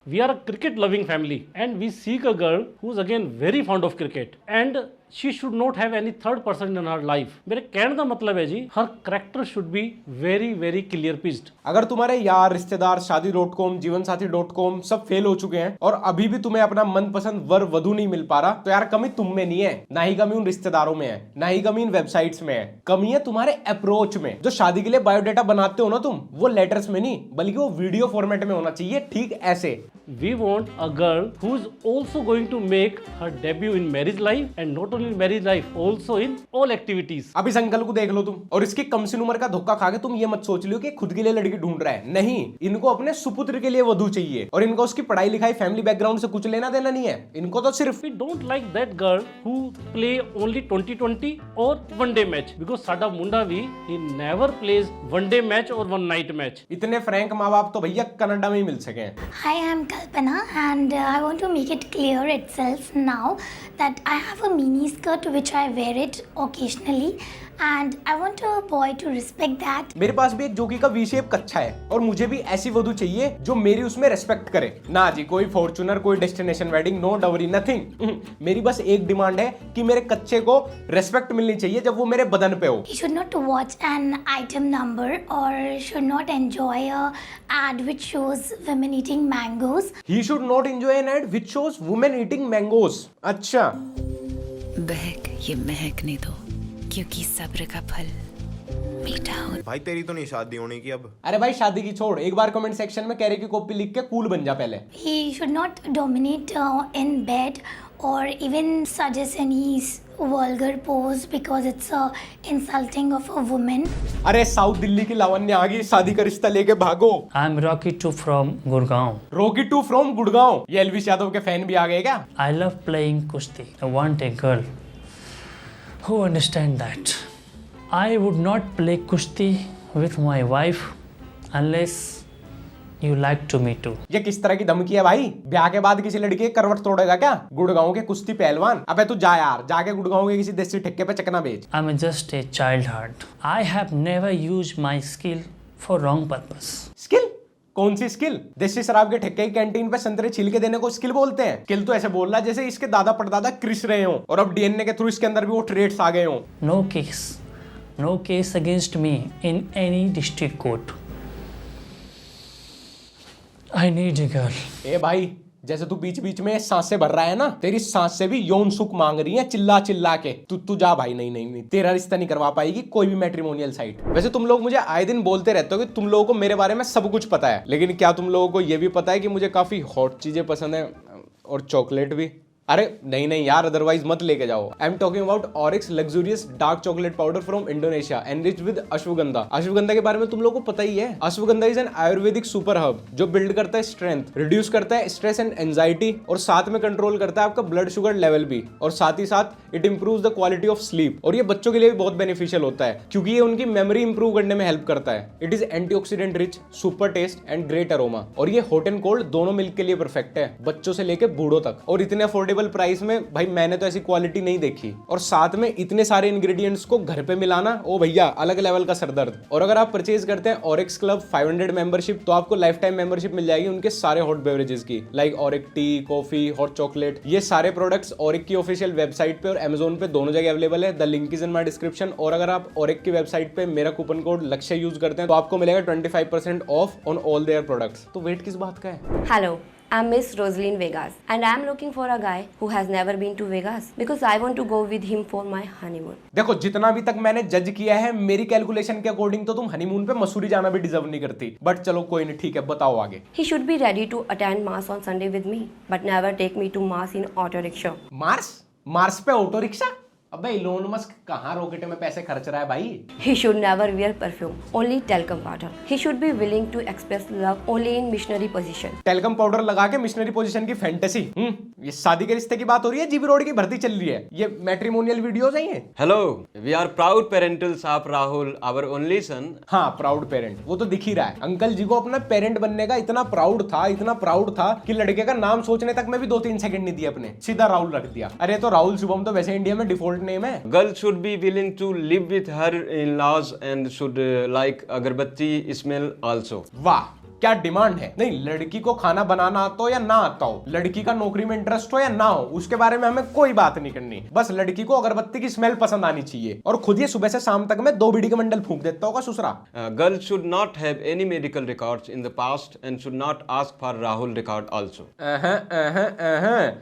We are a cricket loving family and we seek a girl who's again very fond of cricket and she should not have any third person in her life. मेरे कहने का मतलब है जी, her character should be very very clear pitched. अगर तुम्हारे यार, रिश्तेदार, शादी.com, जीवनसाथी.com सब फेल हो चुके हैं और अभी भी तुम्हें अपना मनपसंद वर वधु नहीं मिल पा रहा, तो यार कमी तुम में नहीं है, ना ही कमी उन रिश्तेदारों में है, ना ही कमी इन वेबसाइट्स में है, कमी है तुम्हारे अप्रोच में। जो शादी के लिए बायोडाटा बनाते हो ना तुम, वो लेटर्स में नहीं बल्कि वो वीडियो फॉर्मेट में होना चाहिए, ठीक ऐसे। We want a girl who is also going to make her debut in marriage life and not only in marriage life, also in all activities. अब इस अंकल को देख लो तुम और इसकी कम सी उम्र का धोखा खा के तुम ये मत सोच लियो कि खुद के लिए लड़की ढूंढ रहा है। नहीं, इनको अपने सुपुत्र के लिए वधू चाहिए और इनको उसकी पढ़ाई लिखाई, फैमिली बैकग्राउंड से कुछ लेना देना नहीं है। इनको तो सिर्फ We don't like that girl who play only 2020 or one day match because साडा मुंडा भी he never plays one day match or one night match. इतने फ्रैंक माँ बाप तो भैया कनाडा में ही मिल सके हैं। Hi, I'm Kalpana and I want to make it clear itself now that I have a mini skirt which I wear it occasionally and I want a boy to respect that. मेरे पास भी एक जोगी का V shape कच्छा है और मुझे भी ऐसी वधू चाहिए जो मेरी उसमें रेस्पेक्ट करे। ना जी कोई फॉर्च्यूनर, कोई destination wedding, no dowry, nothing. मेरी बस एक डिमांड है कि मेरे कच्चे को रेस्पेक्ट मिलनी चाहिए जब वो मेरे बदन पे हो। He should not watch an item number or should not enjoy a ad which shows women eating mangoes. He should not enjoy an ad which shows women eating mangoes. अच्छा, बहक ये महकने दो क्योंकि सब्र का फल मीठा हो। भाई तेरी तो नहीं शादी होने की अब। अरे भाई शादी की छोड़, एक बार कमेंट सेक्शन में कैरे की कॉपी लिख के कूल बन जा पहले। He should not dominate in bed or even suggest any vulgar pose because it's insulting of a woman. अरे साउथ दिल्ली की लावण्य आ गई, शादी का रिश्ता लेके भागो। I'm Rocky 2 from Gurgaon. Rocky 2 from Gurgaon. ये एलविस यादव के फैन भी आ गए क्या? I love playing kushti. I want a girl who understand that. I would not play kushti with my wife unless you like to me too. ये किस तरह की धमकी है भाई? ब्याह के बाद किसी लड़की की करवट तोड़ेगा क्या? गुड़गांव के कुश्ती पहलवान। अबे तू जा यार, जाके गुड़गांव के किसी देसी ठेके पे चकना बेच। I'm just a child heart. I have never used my skill for wrong purpose. Skill? कौन सी स्किल? देसी शराब के ठेके की कैंटीन पे संतरे छिल के देने को स्किल बोलते हैं। स्किल तो ऐसे बोल रहा जैसे इसके दादा परदादा क्रिस रहे हो और अब डीएनए के थ्रू इसके अंदर भी वो ट्रेड्स आ गए हो। No case against me in any district court. I need a girl. ए भाई, जैसे तू बीच बीच में सांसें भर रहा है ना, तेरी सांस से भी यौन सुख मांग रही है चिल्ला चिल्ला के। तू जा भाई, नहीं, तेरा रिश्ता नहीं करवा पाएगी कोई भी मैट्रिमोनियल साइट। वैसे तुम लोग मुझे आए दिन बोलते रहते हो कि तुम लोगों को मेरे बारे में सब कुछ पता है, लेकिन क्या तुम लोगों को ये भी पता है कि मुझे काफी हॉट चीजें पसंद है और चॉकलेट भी? अरे नहीं यार, अदरवाइज मत लेके जाओ। I am talking about Auric's luxurious dark chocolate powder from Indonesia enriched with ashwagandha. Ashwagandha के बारे में तुम लोगों को पता ही है। Ashwagandha is an Ayurvedic super herb जो बिल्ड करता है स्ट्रेंथ, रिड्यूस करता है स्ट्रेस एंड एंजाइटी और साथ में कंट्रोल करता है आपका ब्लड शुगर लेवल भी, और साथ ही साथ it improves the quality of sleep. और ये बच्चों के लिए भी बहुत बेनिफिशियल होता है क्योंकि ये उनकी मेमोरी इंप्रूव करने में हेल्प करता है। It is antioxidant rich, super taste and great aroma, और ये हॉट एंड कोल्ड दोनों मिल्क के लिए परफेक्ट है, बच्चों से लेके बूढ़ों तक। और इतने अफोर्डेबल प्राइस में भाई मैंने तो ऐसी क्वालिटी नहीं देखी, और साथ में इतने सारे इंग्रेडिएंट्स को घर पे मिलाना, ओ भैया अलग लेवल का सरदर्द। और अगर आप परचेज करते हैं ऑरिक्स क्लब 500 मेंबरशिप, तो आपको लाइफ टाइम मेंबरशिप मिल जाएगी उनके सारे हॉट बेवरेजेस की, like Auric T, coffee, hot chocolate. ये सारे प्रोडक्ट्स ऑरिक की ऑफिशियल वेबसाइट पे और अमेजोन पे दोनों जगह अवेलेबल है। The link is in my description. और अगर आप ऑरिक की वेबसाइट पे मेरा कूपन कोड लक्ष्य यूज करते हैं तो आपको मिलेगा 25% of on all their products. तो वेट किस बात का है? Hello, I'm Miss Rosaline Vegas and I'm looking for a guy who has never been to Vegas because I want to go with him for my honeymoon. देखो, जितना भी तक मैंने जज किया है मेरी कैलकुलेशन के अकॉर्डिंग तो तुम हनीमून पे मसूरी जाना भी डिजर्व नहीं करती, बट चलो कोई नहीं, ठीक है, बताओ आगे। He should be ready to attend mass on Sunday with me but never take me to mass in auto rickshaw. Mars पे ऑटो रिक्शा? अबे इलोन मस्क कहाँ रॉकेट में पैसे खर्च रहा है भाई? He should never wear perfume, only talcum powder. He should be willing to express love only in missionary position. Talcum powder लगा के मिशनरी पोजीशन की फैंटेसी। ये शादी के रिश्ते की बात हो रही है, जीबी रोड की भर्ती चल रही है, ये मैट्रिमोनियल वीडियोस हैं ये? Hello, we are proud parentals of Rahul, our only son. हाँ, प्राउड पेरेंट, वो तो दिख ही रहा है। अंकल जी को अपना पेरेंट बनने का इतना प्राउड था कि लड़के का नाम सोचने तक में भी 2-3 सेकंड नहीं दिए अपने, सीधा राहुल रख दिया। अरे तो राहुल शुभम तो वैसे इंडिया में डिफॉल्ट नेम है। Girl should be willing to live with her in-laws and should like agarbatti smell also. वाह, क्या डिमांड है? नहीं, लड़की को खाना बनाना आता हो या ना आता हो, लड़की का नौकरी में इंटरेस्ट हो या ना हो, उसके बारे में हमें कोई बात नहीं करनी। बस लड़की को अगरबत्ती की स्मेल पसंद आनी चाहिए और खुद ये सुबह से शाम तक में 2 बीड़ी के मंडल फूंक देता होगा ससुरा। Girls should not have any medical records in the past and should not ask for Rahul record also.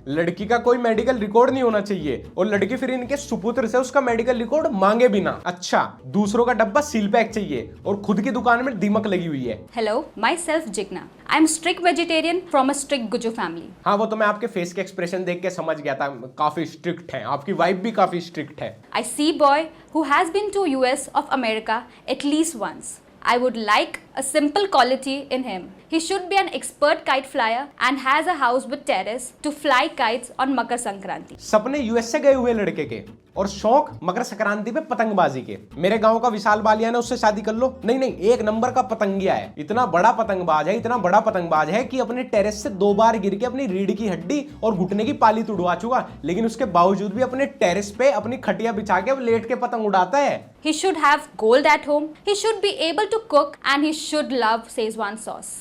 लड़की का कोई मेडिकल रिकॉर्ड नहीं होना चाहिए और लड़की फिर इनके सुपुत्र से उसका मेडिकल रिकॉर्ड मांगे बिना। अच्छा, दूसरों का डब्बा सील पैक चाहिए और खुद की दुकान में दीमक लगी हुई है। Hello, myself Jigna. I'm strict vegetarian from a strict Guju family. हाँ, वो तो मैं आपके फेस के एक्सप्रेशन देख के समझ गया था, काफी स्ट्रिक्ट है, आपकी वाइफ भी काफी स्ट्रिक्ट है। I see boy who has been to US of America at least once. I would like a simple quality in him. He should be an expert kite flyer and has a house with terrace to fly kites on Makar Sankranti. सपने US से गए हुए लड़के के और शौक मकर संक्रांति पे पतंगबाजी के। मेरे गांव का विशाल बालिया ने उससे शादी कर लो। नहीं नहीं, एक नंबर का पतंगिया है, इतना बड़ा पतंगबाज है, इतना बड़ा पतंगबाज है कि अपने टेरेस से 2 बार गिर के अपनी रीढ़ की हड्डी और घुटने की पाली तुड़वा चुका, लेकिन उसके बावजूद भी अपने टेरेस पे अपनी खटिया बिछा के लेट के पतंग उड़ाता है। He should have gold at home. He should be able to cook and he should love Szechuan sauce.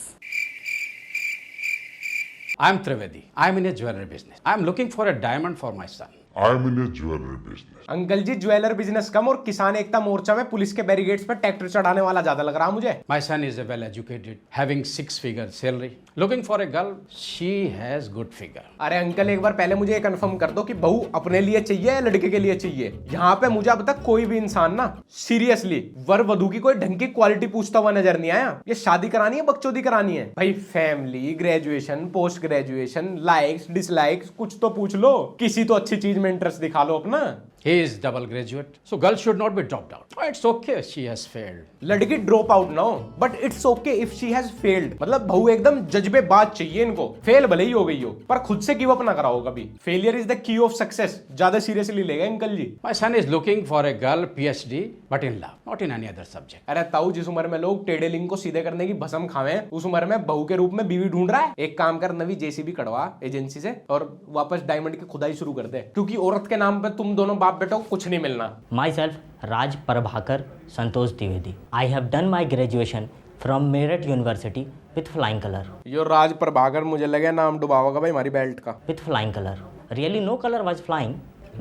I'm Trivedi. I'm in a jewelry business. I'm looking for a diamond for my son. I'm in a jewelry business. Uncle ji, jeweller business कम और किसान एकता मोर्चा में police के barricades पर tractor चढ़ाने वाला ज्यादा लग रहा मुझे। My son is a well-educated, having 6-figure salary. Looking for a girl, she has good figure. अरे अंकल, एक बार पहले मुझे ये कंफर्म कर दो कि बहू अपने लिए चाहिए या लड़के के लिए चाहिए। यहाँ पे मुझे अब तक कोई भी इंसान ना सीरियसली वर वधू की कोई ढंग की क्वालिटी पूछता हुआ नजर नहीं आया। ये शादी करानी है, बकचोदी करानी है? भाई family, graduation, post graduation, likes dislikes कुछ तो पूछ लो, किसी तो अच्छी चीज में इंटरेस्ट दिखा लो अपना। He is double graduate, so girl should not be dropped out. Oh, it's okay, she has failed. लड़की ड्रॉप आउट ना हो, but it's okay if she has failed. मतलब बहू एकदम जज्बेबाज चाहिए इनको, फेल भले ही हो गई हो पर खुद से गिव अप ना कराओ कभी। Failure is the key of success. ज्यादा सीरियसली लेगा uncle ji. My son is looking for a girl PhD, but in love, not in any other subject. अरे ताऊ, जिस उम्र में लोग टेढ़े लिंग को सीधे करने की भसम खावे, उस उम्र में बहू के रूप में बीवी ढूंढ रहा है। एक काम कर, नवी जेसीबी कढ़वा एजेंसी से और वापस डायमंड की खुदाई शुरू कर दे, क्योंकि औरत के नाम पे तुम दोनों बाप बेटो कुछ नहीं मिलना। Myself Raj Prabhakar Santosh Dwivedi. I have done my graduation from Meerut University with flying color. यो राज प्रभाकर, मुझे लगे नाम डुबाओगा भाई हमारी बेल्ट का। With flying color. Really no color was flying,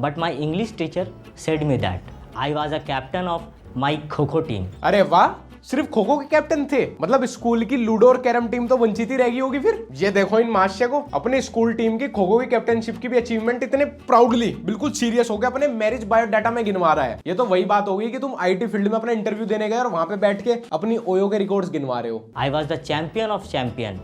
but my English teacher said me that I was a captain of my Kho-Kho team. अरे वाह, सिर्फ खो खो के कैप्टन थे? मतलब स्कूल की लूडो और कैरम टीम तो वंचित ही रह गई होगी फिर। ये देखो इन मास्टर को, अपने स्कूल टीम की खो खो की कैप्टनशिप की भी अचीवमेंट इतने प्राउडली बिल्कुल सीरियस होकर अपने मैरिज बायोडाटा में गिनवा रहा है। ये तो वही बात हो गई कि तुम आईटी फील्ड में अपना इंटरव्यू देने गए और वहां पे बैठ के अपनी ओयो के रिकॉर्ड्स गिनवा रहे हो। I was the champion of champion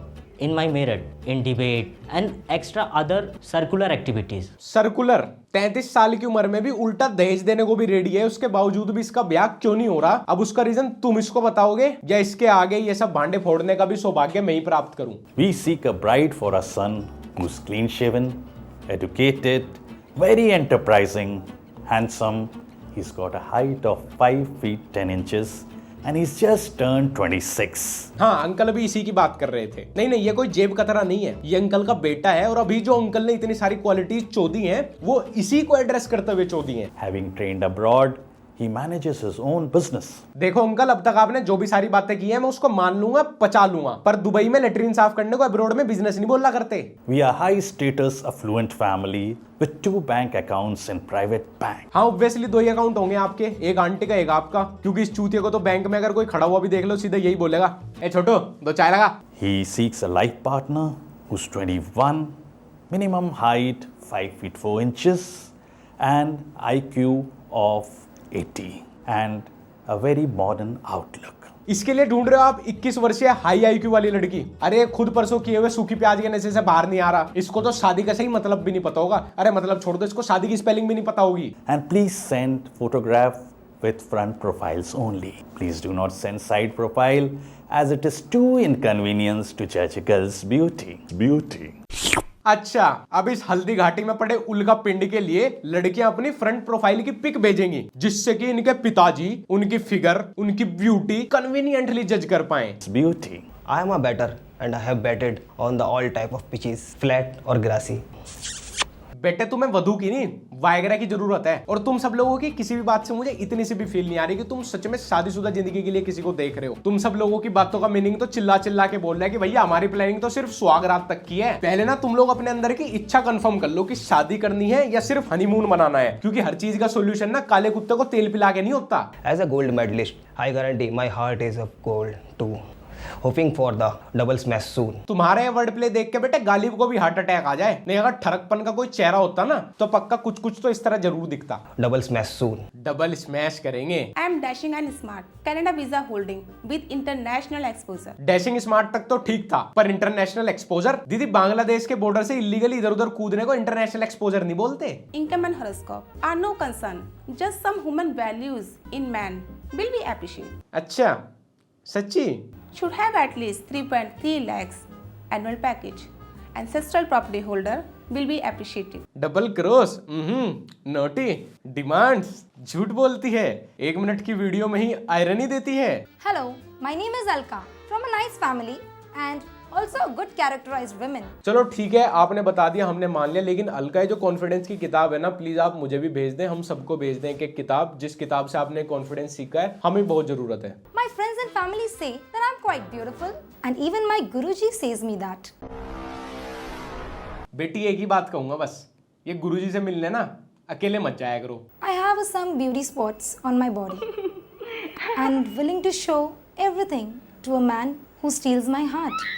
in my Meerut in debate and extra other circular activities. Circular 33 साल की उम्र में भी उल्टा दहेज देने को भी रेडी है, उसके बावजूद भी इसका ब्याह क्यों नहीं हो रहा? अब उसका रीजन तुम इसको बताओगे या इसके आगे ये सब भांडे फोड़ने का भी सौभाग्य मैं ही प्राप्त करूं? We seek a bride for our son who's clean shaven, educated, very enterprising, handsome. He's got a height of 5 feet 10 inches and he's just turned 26. हाँ, अंकल अभी इसी की बात कर रहे थे। नहीं नहीं, ये कोई जेब कतरा नहीं है, ये अंकल का बेटा है और अभी जो अंकल ने इतनी सारी क्वालिटीज चोदी हैं वो इसी को एड्रेस करते हुए चोदी हैं। Having trained abroad, he manages his own business. देखो अंकल, अब तक आपने जो भी सारी बातें की हैं मैं उसको मान लूंगा, पचा लूंगा, पर दुबई में लेटरिन साफ करने को अब्रॉड में बिजनेस नहीं बोलना करते। We are high status affluent family with 2 bank accounts in private bank. हाँ, ऑब्वियसली 2 ही अकाउंट होंगे आपके, एक आंटी का एक आपका, क्योंकि इस चूतिए को तो बैंक में अगर कोई खड़ा हुआ भी देख लो सीधे यही बोलेगा, ए छोटू 2 चाय लगा। He seeks a life partner who's 21, minimum height 5 feet 4 inches and IQ of 80 and a very modern outlook. इसके लिए ढूंढ रहे हो आप 21 वर्षीय हाई आईक्यू वाली लड़की? अरे खुद परसों किए हुए सूखी प्याज के नशे से बाहर नहीं आ रहा, इसको तो शादी का सही मतलब भी नहीं पता होगा। अरे मतलब छोड़ दो, इसको शादी की स्पेलिंग भी नहीं पता होगी। And please send photograph with front profiles only. Please do not send side profile as it is too inconvenience to judge a girl's beauty. अच्छा, अब इस हल्दी घाटी में पड़े उल्का पिंड के लिए लड़कियां अपनी फ्रंट प्रोफाइल की पिक भेजेंगी, जिससे कि इनके पिताजी उनकी फिगर, उनकी ब्यूटी कन्वीनियंटली जज कर पाए। Beauty. I am a batter and I have batted on the all type of pitches, flat or grassy. बेटे तुम्हें वधू की नहीं वायगरा की जरूरत है। और तुम सब लोगों की किसी भी बात से मुझे इतनी सी भी फील नहीं आ रही कि तुम सच में शादीशुदा जिंदगी के लिए किसी को देख रहे हो। तुम सब लोगों की बातों का मीनिंग तो चिल्ला चिल्ला के बोल रहा है कि भैया हमारी प्लानिंग तो सिर्फ सुहागरात तक की है। पहले ना तुम लोग अपने अंदर की इच्छा कंफर्म कर लो कि शादी करनी है या सिर्फ हनीमून मनाना है, क्योंकि हर चीज का सोल्यूशन ना काले कुत्ते को तेल पिला के नहीं होता। As a gold medalist, I guarantee my heart is of gold too. Hoping for the double smash soon. तुम्हारे वर्ड प्ले देख के बेटे गालिब को भी हार्ट अटैक आ जाए, नहीं अगर ठरकपन का कोई चेहरा होता ना तो पक्का कुछ कुछ तो इस तरह जरूर दिखता। Double smash soon. Double smash करेंगे। I am dashing and smart. Canada visa holding with international exposure. Dashing smart तक तो ठीक था, पर इंटरनेशनल एक्सपोजर? दीदी बांग्लादेश के बॉर्डर से इलीगली इधर उधर कूदने को इंटरनेशनल एक्सपोजर नहीं बोलते। Income and horoscope are no concern. Just some human values in man will be appreciated. अच्छा सच्ची? Should have at least 3.3 lakhs annual package. Ancestral property holder will be appreciated. Double cross, naughty demands, झूठ बोलती है, 1 minute की video में ही irony देती है। Hello, my name is Alka from a nice family and also a good characterized women. चलो ठीक है, आपने बता दिया, हमने मान लिया, लेकिन अलका जो कॉन्फिडेंस की किताब है ना, प्लीज आप मुझे भी भेज दें, हम सबको भेज दें एक किताब, जिस किताब से आपने कॉन्फिडेंस सीखा है, हमें बहुत जरूरत है। My friends and family say that I'm quite beautiful and even my Guruji says me that. बेटी एक ही बात कहूंगा बस, ये गुरुजी से मिलने ना अकेले मत जाया करो। I have some beauty spots on my body and willing to show everything to a man who steals my heart.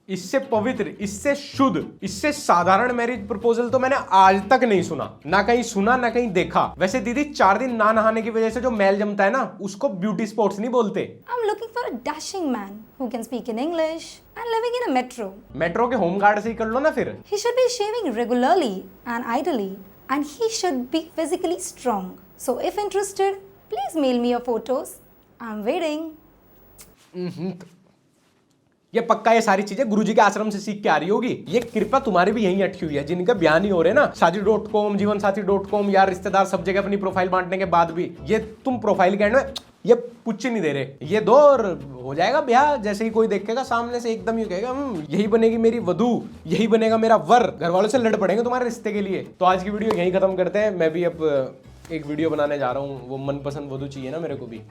इससे पवित्र, इससे शुद्ध, इससे साधारण मैरिज प्रपोजल तो मैंने आज तक नहीं सुना, ना कहीं सुना ना कहीं देखा। वैसे दीदी 4 दिन ना नहाने की वजह से जो मैल जमता है ना, उसको ब्यूटी स्पॉट्स नहीं बोलते। I'm looking for a dashing man who can speak in English and living in a metro. Metro के होम गार्ड से ही कर लो ना फिर। He should be shaving regularly and ideally and he should be physically strong. So if interested, please mail me your photos. I'm waiting. ये पक्का ये सारी चीजें गुरुजी के आश्रम से सीख के आ रही होगी। ये कृपा तुम्हारी भी यहीं अटकी हुई है, जिनका बयान नहीं हो रहे ना, शादी.com, जीवनसाथी.com, यार रिश्तेदार सब जगह अपनी प्रोफाइल बांटने के बाद भी ये तुम प्रोफाइल के एंड में ये पुच्छ नहीं दे रहे। ये दो और हो जाएगा ब्याह, जैसे ही कोई देखेगा सामने से एकदम ही कहेगा यही बनेगी मेरी वधू, यही बनेगा मेरा वर। घर वालों से लड़ पड़ेंगे तुम्हारे रिश्ते के लिए। तो आज की वीडियो यहीं खत्म करते हैं। मैं भी अब एक वीडियो बनाने जा रहा हूँ, वो मनपसंद वधू चाहिए ना मेरे को भी,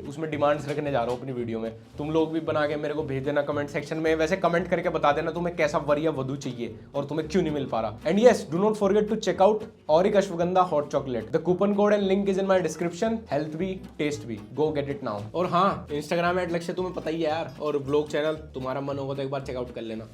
उसमें डिमांड्स रखने जा रहा हूँ अपनी वीडियो में। तुम लोग भी बना के मेरे को भेज देना कमेंट सेक्शन में। वैसे कमेंट करके बता देना तुम्हें कैसा वर या वधू चाहिए और तुम्हें क्यों नहीं मिल पा रहा। And yes, do not forget to check out Auric ashwagandha hot chocolate. The coupon code and link is in my description. Health भी टेस्ट भी, गो गेट इट नाउ। और हाँ, इंस्टाग्राम @ लक्ष्य तुम्हें पता ही है यार, और ब्लॉग चैनल तुम्हारा मन होगा तो एक बार चेकआउट कर लेना।